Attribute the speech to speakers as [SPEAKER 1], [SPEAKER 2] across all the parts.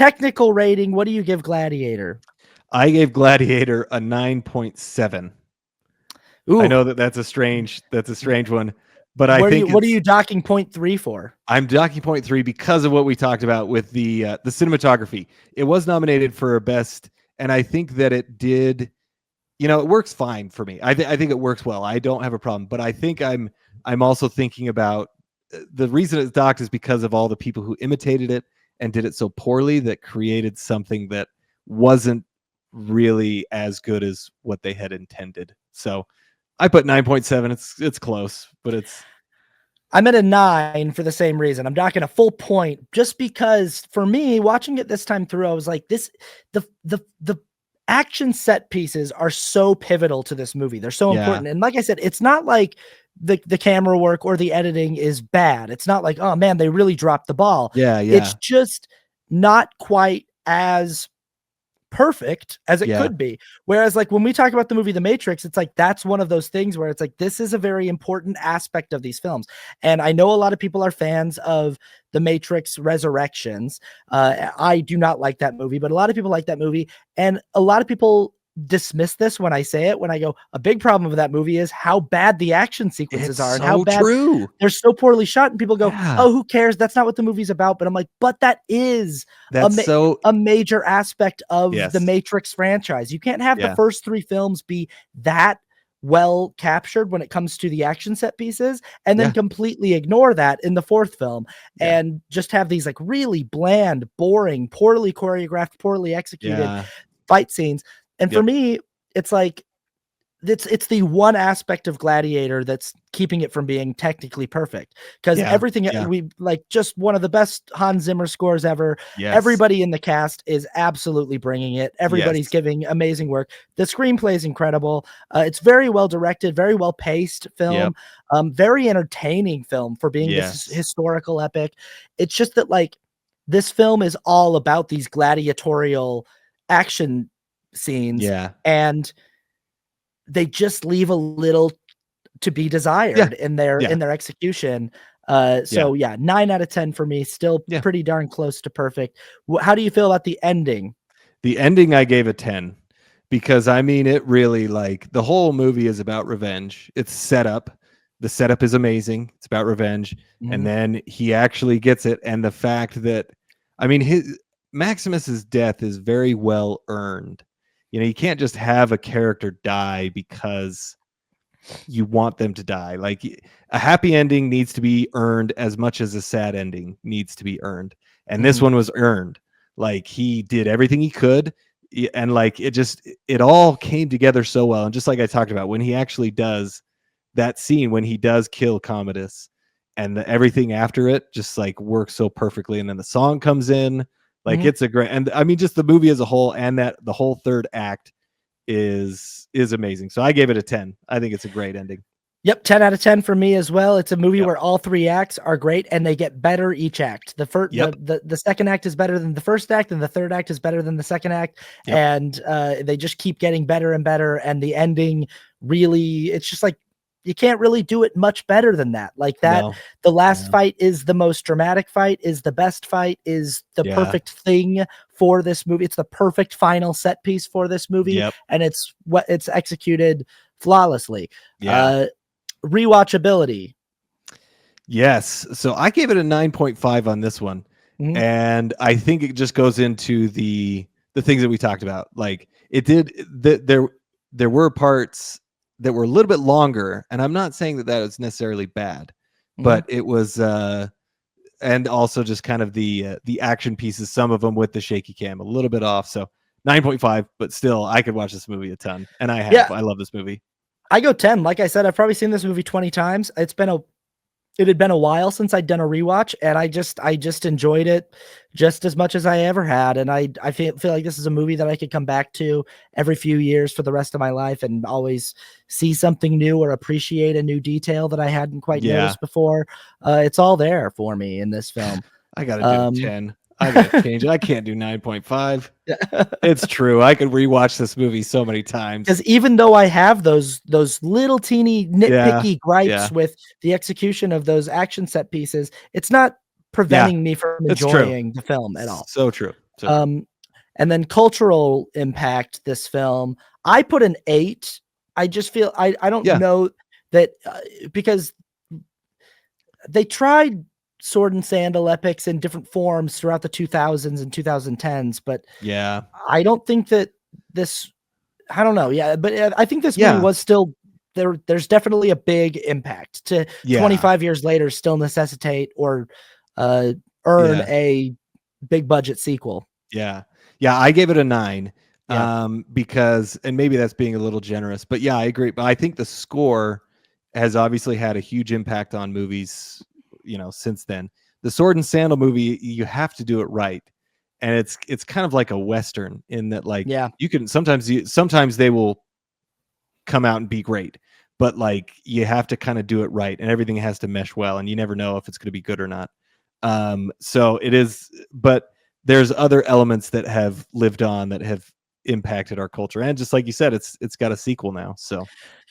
[SPEAKER 1] technical rating, what do you give Gladiator?
[SPEAKER 2] I gave Gladiator a 9.7. I
[SPEAKER 1] Ooh,
[SPEAKER 2] know that's a strange one, but I
[SPEAKER 1] what are
[SPEAKER 2] think
[SPEAKER 1] you docking 0.3 for?
[SPEAKER 2] I'm docking 0.3 because of what we talked about with the cinematography. It was nominated for best, and I think that it did. It works fine for me. I think it works well. I don't have a problem, but I think I'm also thinking about the reason it's docked is because of all the people who imitated it and did it so poorly that created something that wasn't really as good as what they had intended. So I put 9.7. It's close, but
[SPEAKER 1] I'm at a 9 for the same reason. I'm docking a full point just because for me, watching it this time through, I was like, the action set pieces are so pivotal to this movie. They're so important. And like I said, it's not like the camera work or the editing is bad. It's not like, oh man, they really dropped the ball.
[SPEAKER 2] Yeah.
[SPEAKER 1] It's just not quite as perfect as it
[SPEAKER 2] Yeah.
[SPEAKER 1] could be. Whereas like when we talk about the movie The Matrix, it's like that's one of those things where it's like this is a very important aspect of these films. And I know a lot of people are fans of The Matrix Resurrections. I do not like that movie, but a lot of people like that movie, and a lot of people dismiss this when I say it, when I go, a big problem with that movie is how bad the action sequences are and how bad they're so poorly shot. And people go, oh, who cares? That's not what the movie's about. But I'm like, but that is a major aspect of the Matrix franchise. You can't have the first 3 films be that well captured when it comes to the action set pieces and then completely ignore that in the 4th film and just have these like really bland, boring, poorly choreographed, poorly executed fight scenes. And for me, it's like it's the one aspect of Gladiator that's keeping it from being technically perfect, because everything we like, just one of the best Hans Zimmer scores ever. Everybody in the cast is absolutely bringing it. Everybody's giving amazing work. The screenplay is incredible. It's very well directed, very well paced film, very entertaining film for being this historical epic. It's just that like this film is all about these gladiatorial action scenes, and they just leave a little to be desired in their execution. 9 out of 10 for me, still pretty darn close to perfect. How do you feel about the ending?
[SPEAKER 2] The ending I gave a 10 because I mean it really, like, the whole movie is about revenge. It's set up. The setup is amazing. It's about revenge, and then he actually gets it, and the fact that I mean Maximus's death is very well earned. You can't just have a character die because you want them to die. Like, a happy ending needs to be earned as much as a sad ending needs to be earned. And this one was earned. Like, he did everything he could, and like it all came together so well. And just like I talked about, when he actually does that scene, when he does kill Commodus, and everything after it just like works so perfectly, and then the song comes in. Like, it's a great, and I mean, just the movie as a whole, and that the whole 3rd act is amazing. So I gave it a 10. I think it's a great ending.
[SPEAKER 1] Yep, 10 out of 10 for me as well. It's a movie where all 3 acts are great and they get better each act. The first, the second act is better than the first act, and the 3rd act is better than the second act, and they just keep getting better and better. And the ending really, it's just like, you can't really do it much better than that. Like that, the last fight is the most dramatic fight, is the best fight, is the perfect thing for this movie. It's the perfect final set piece for this movie, and it's executed flawlessly. Rewatchability.
[SPEAKER 2] Yes. So I gave it a 9.5 on this one. And I think it just goes into the things that we talked about. Like, it did, there were parts that were a little bit longer, and I'm not saying that was necessarily bad, but it was and also just kind of the action pieces, some of them with the shaky cam, a little bit off. So 9.5, but still I could watch this movie a ton, and I have. I love this movie.
[SPEAKER 1] I go 10. Like I said, I've probably seen this movie 20 times. It had been a while since I'd done a rewatch, and I just enjoyed it just as much as I ever had. And I feel like this is a movie that I could come back to every few years for the rest of my life and always see something new or appreciate a new detail that I hadn't quite noticed before. It's all there for me in this film.
[SPEAKER 2] I gotta do 10. I gotta change it. I can't do 9.5. It's true. I could rewatch this movie so many times.
[SPEAKER 1] Because even though I have those little teeny nitpicky gripes with the execution of those action set pieces, it's not preventing me from enjoying the film at all.
[SPEAKER 2] So true. So good.
[SPEAKER 1] And then cultural impact, this film, I put an 8. I just feel I don't
[SPEAKER 2] Yeah.
[SPEAKER 1] know that because they tried sword and sandal epics in different forms throughout the 2000s and 2010s, but
[SPEAKER 2] Yeah.
[SPEAKER 1] I don't think that this, I don't know. Yeah, but I think this movie
[SPEAKER 2] Yeah.
[SPEAKER 1] was still there. There's definitely a big impact to
[SPEAKER 2] Yeah.
[SPEAKER 1] 25 years later still necessitate or earn
[SPEAKER 2] Yeah.
[SPEAKER 1] a big budget sequel.
[SPEAKER 2] Yeah. Yeah, I gave it a 9,
[SPEAKER 1] Yeah.
[SPEAKER 2] because, and maybe that's being a little generous, but yeah, I agree. But I think the score has obviously had a huge impact on movies, since then. The Sword and Sandal movie, you have to do it right. And it's kind of like a Western in that, like,
[SPEAKER 1] Yeah.
[SPEAKER 2] you can sometimes they will come out and be great, but like you have to kind of do it right and everything has to mesh well, and you never know if it's going to be good or not. So it is, but there's other elements that have lived on that have impacted our culture, and just like you said, it's got a sequel now. So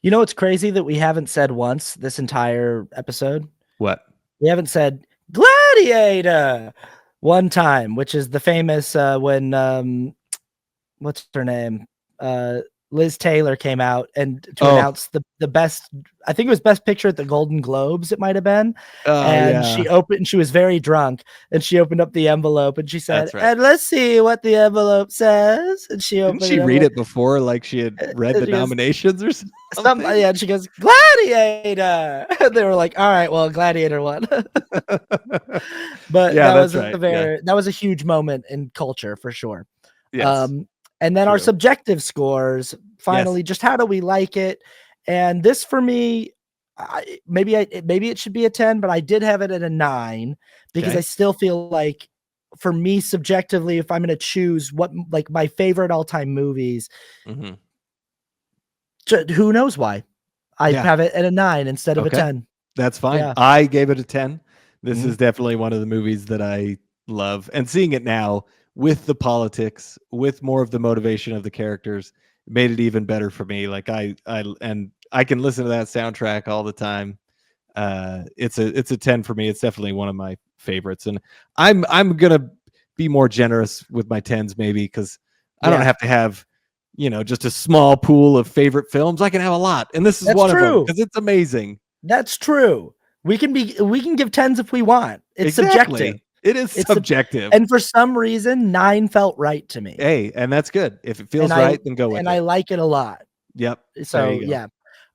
[SPEAKER 1] You know, it's crazy that we haven't said once this entire episode.
[SPEAKER 2] what?
[SPEAKER 1] We haven't said Gladiator one time, which is the famous when what's her name? Uh Liz Taylor came out and to
[SPEAKER 2] Oh,
[SPEAKER 1] announce the best, I think it was best picture at the Golden Globes, it might have been. And
[SPEAKER 2] yeah,
[SPEAKER 1] she was very drunk and she opened up the envelope and she said,
[SPEAKER 2] that's right.
[SPEAKER 1] "And let's see what the envelope says." And she
[SPEAKER 2] Didn't
[SPEAKER 1] opened
[SPEAKER 2] she
[SPEAKER 1] the
[SPEAKER 2] read
[SPEAKER 1] envelope.
[SPEAKER 2] it before, like she had read
[SPEAKER 1] And
[SPEAKER 2] the
[SPEAKER 1] she goes,
[SPEAKER 2] nominations or something?
[SPEAKER 1] yeah, and she goes, "Gladiator." And they were like, "All right, well, Gladiator won." But
[SPEAKER 2] Yeah, that's right. Yeah.
[SPEAKER 1] that was a huge moment in culture for sure.
[SPEAKER 2] Yes.
[SPEAKER 1] Um, and then our
[SPEAKER 2] True.
[SPEAKER 1] subjective scores,
[SPEAKER 2] Yes.
[SPEAKER 1] finally, just how do we like it? And this for me, maybe it should be a 10, but I did have it at a 9 because I
[SPEAKER 2] Okay.
[SPEAKER 1] still feel like for me subjectively, if I'm going to choose what like my favorite all-time movies,
[SPEAKER 2] Hmm.
[SPEAKER 1] who knows why? I
[SPEAKER 2] Yeah.
[SPEAKER 1] have it at a 9 instead of a
[SPEAKER 2] Okay.
[SPEAKER 1] 10.
[SPEAKER 2] That's fine.
[SPEAKER 1] Yeah.
[SPEAKER 2] I gave it a 10. This
[SPEAKER 1] Mhm.
[SPEAKER 2] is definitely one of the movies that I love. And seeing it now with the politics, with more of the motivation of the characters, made it even better for me. Like I can listen to that soundtrack all the time. It's a 10 for me. It's definitely one of my favorites. And I'm going to be more generous with my 10s maybe, cuz I don't
[SPEAKER 1] Yeah.
[SPEAKER 2] have to have just a small pool of favorite films. I can have a lot. And this is
[SPEAKER 1] That's
[SPEAKER 2] one of them
[SPEAKER 1] true.
[SPEAKER 2] because it's amazing.
[SPEAKER 1] That's true. We can give 10s if we want. It's subjective.
[SPEAKER 2] Exactly. It is
[SPEAKER 1] It's sub
[SPEAKER 2] subjective.
[SPEAKER 1] and for some reason, 9 felt right to me,
[SPEAKER 2] Hey, and that's good. If it
[SPEAKER 1] and
[SPEAKER 2] feels right, then go with
[SPEAKER 1] I
[SPEAKER 2] it.
[SPEAKER 1] like it a lot.
[SPEAKER 2] Yep. There
[SPEAKER 1] So,
[SPEAKER 2] you go.
[SPEAKER 1] yeah.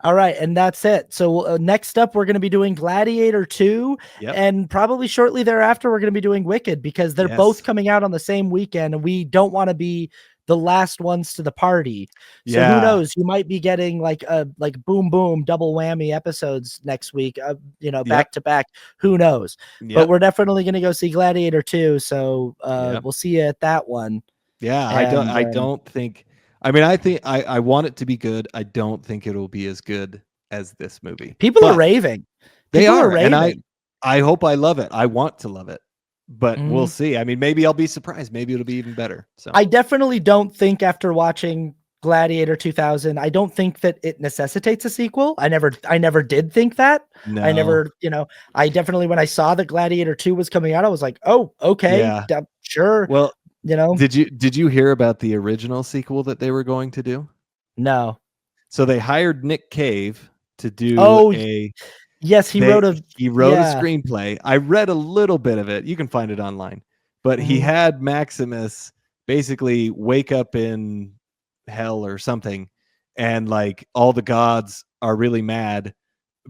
[SPEAKER 1] All right, and that's it. So, next up, we're gonna be doing Gladiator 2,
[SPEAKER 2] Yep.
[SPEAKER 1] and probably shortly thereafter, we're gonna be doing Wicked because they're both
[SPEAKER 2] Yes.
[SPEAKER 1] coming out on the same weekend, and we don't wanna be the last ones to the party. So, who
[SPEAKER 2] Yeah.
[SPEAKER 1] knows? You might be getting, like, a boom, boom, double whammy episodes next week,
[SPEAKER 2] Yep.
[SPEAKER 1] back to back. Who knows? But
[SPEAKER 2] Yep.
[SPEAKER 1] we're definitely gonna go see Gladiator 2, so,
[SPEAKER 2] Yep.
[SPEAKER 1] we'll see you at that one,
[SPEAKER 2] Yeah.
[SPEAKER 1] and,
[SPEAKER 2] I don't think, I mean, I think I want it to be good. I don't think it'll be as good as this movie.
[SPEAKER 1] people are
[SPEAKER 2] But
[SPEAKER 1] raving.
[SPEAKER 2] they
[SPEAKER 1] People are
[SPEAKER 2] are, and
[SPEAKER 1] raving.
[SPEAKER 2] I hope I love it. I want to love it. But we'll
[SPEAKER 1] Mhm.
[SPEAKER 2] see. I mean, maybe I'll be surprised. Maybe it'll be even better. So
[SPEAKER 1] I definitely don't think after watching Gladiator 2000, I don't think that it necessitates a sequel. I never did think that. I
[SPEAKER 2] no.
[SPEAKER 1] never, I definitely when I saw that Gladiator 2 was coming out, I was like, "Oh, okay,
[SPEAKER 2] Yeah.
[SPEAKER 1] sure."
[SPEAKER 2] Well,
[SPEAKER 1] You know?
[SPEAKER 2] did you hear about the original sequel that they were going to do?
[SPEAKER 1] No.
[SPEAKER 2] So they hired Nick Cave to do
[SPEAKER 1] Oh,
[SPEAKER 2] a
[SPEAKER 1] yes,
[SPEAKER 2] they he wrote a
[SPEAKER 1] yeah.
[SPEAKER 2] screenplay. I read a little bit of it. You can find it online. But he
[SPEAKER 1] Mhm.
[SPEAKER 2] had Maximus basically wake up in hell or something, and like all the gods are really mad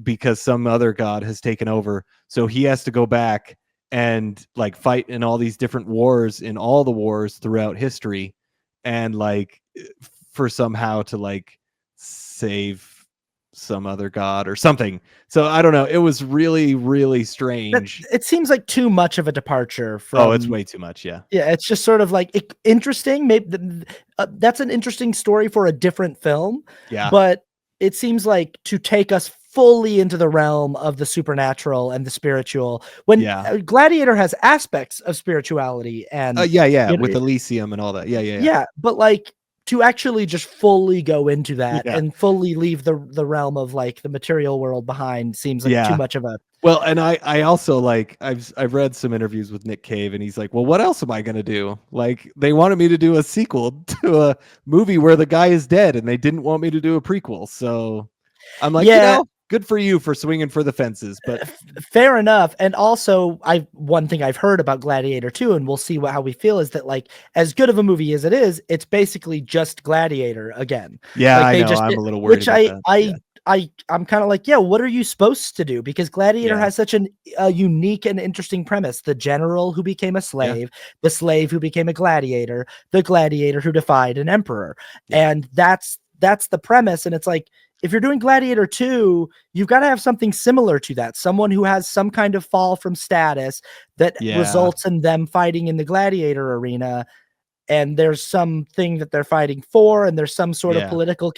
[SPEAKER 2] because some other god has taken over. So he has to go back and like fight in all these different wars, in all the wars throughout history, and like for somehow to like save some other god or something. So I don't know. It was really, really
[SPEAKER 1] That
[SPEAKER 2] strange.
[SPEAKER 1] it seems like too much of a departure
[SPEAKER 2] Oh, it's
[SPEAKER 1] from.
[SPEAKER 2] way too much. Yeah.
[SPEAKER 1] Yeah, it's just sort of like interesting. Maybe that's an interesting story for a different film,
[SPEAKER 2] Yeah.
[SPEAKER 1] but it seems like to take us fully into the realm of the supernatural and the spiritual when
[SPEAKER 2] Yeah.
[SPEAKER 1] Gladiator has aspects of spirituality and
[SPEAKER 2] Yeah. Yeah.
[SPEAKER 1] you know,
[SPEAKER 2] With Elysium and all that. Yeah. Yeah. Yeah.
[SPEAKER 1] yeah, but like to actually just fully go into that
[SPEAKER 2] Yeah.
[SPEAKER 1] and fully leave the realm of like the material world behind seems like too
[SPEAKER 2] Yeah.
[SPEAKER 1] much of a
[SPEAKER 2] Well, and I also like I've read some interviews with Nick Cave, and he's like, well, what else am I gonna do? Like, they wanted me to do a sequel to a movie where the guy is dead, and they didn't want me to do a prequel. So I'm like,
[SPEAKER 1] Yeah,
[SPEAKER 2] good for you for swinging for the fences, but
[SPEAKER 1] fair enough. And also, I one thing I've heard about Gladiator 2, and we'll see how we feel, is that like as good of a movie as it is, it's basically just Gladiator again.
[SPEAKER 2] yeah,
[SPEAKER 1] Like
[SPEAKER 2] I
[SPEAKER 1] they
[SPEAKER 2] know.
[SPEAKER 1] just
[SPEAKER 2] I'm
[SPEAKER 1] did,
[SPEAKER 2] a little worried
[SPEAKER 1] which
[SPEAKER 2] about that. Yeah.
[SPEAKER 1] I'm kind of like, yeah, what are you supposed to do? Because Gladiator
[SPEAKER 2] Yeah.
[SPEAKER 1] has such a unique and interesting premise. The general who became a
[SPEAKER 2] Yeah.
[SPEAKER 1] slave, the slave who became a gladiator, the gladiator who defied an emperor.
[SPEAKER 2] Yeah.
[SPEAKER 1] And that's the premise. And it's like, if you're doing Gladiator 2, you've got to have something similar to that. Someone who has some kind of fall from status that
[SPEAKER 2] Yeah.
[SPEAKER 1] results in them fighting in the gladiator arena. And there's something that they're fighting for, and there's some sort of
[SPEAKER 2] Yeah.
[SPEAKER 1] political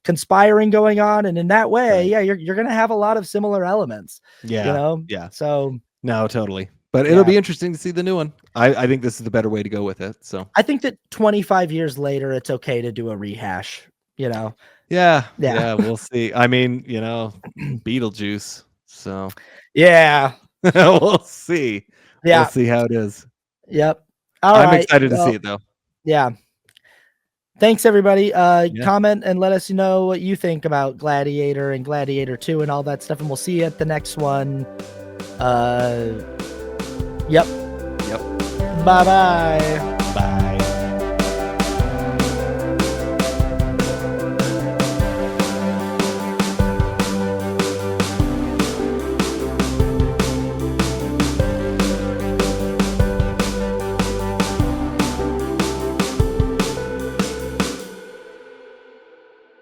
[SPEAKER 1] conspiring going on. And in that way,
[SPEAKER 2] Right.
[SPEAKER 1] yeah, you're going to have a lot of similar elements, you
[SPEAKER 2] Yeah.
[SPEAKER 1] know?
[SPEAKER 2] Yeah.
[SPEAKER 1] So
[SPEAKER 2] No, totally. But it'll
[SPEAKER 1] yeah,
[SPEAKER 2] be interesting to see the new one. I think this is the better way to go with it. So
[SPEAKER 1] I think that 25 years later, it's okay to do a rehash, you know?
[SPEAKER 2] yeah,
[SPEAKER 1] Yeah.
[SPEAKER 2] yeah, we'll see. I mean, Beetlejuice. So
[SPEAKER 1] Yeah.
[SPEAKER 2] we'll see. We'll
[SPEAKER 1] Yeah.
[SPEAKER 2] see how it is.
[SPEAKER 1] Yep. All
[SPEAKER 2] I'm
[SPEAKER 1] right.
[SPEAKER 2] excited to see
[SPEAKER 1] Well,
[SPEAKER 2] it though.
[SPEAKER 1] yeah. Thanks everybody.
[SPEAKER 2] Yeah.
[SPEAKER 1] Comment and let us know what you think about Gladiator and Gladiator 2 and all that stuff. And we'll see you at the next one. Yep.
[SPEAKER 2] Yep.
[SPEAKER 1] Bye-bye.
[SPEAKER 2] Bye.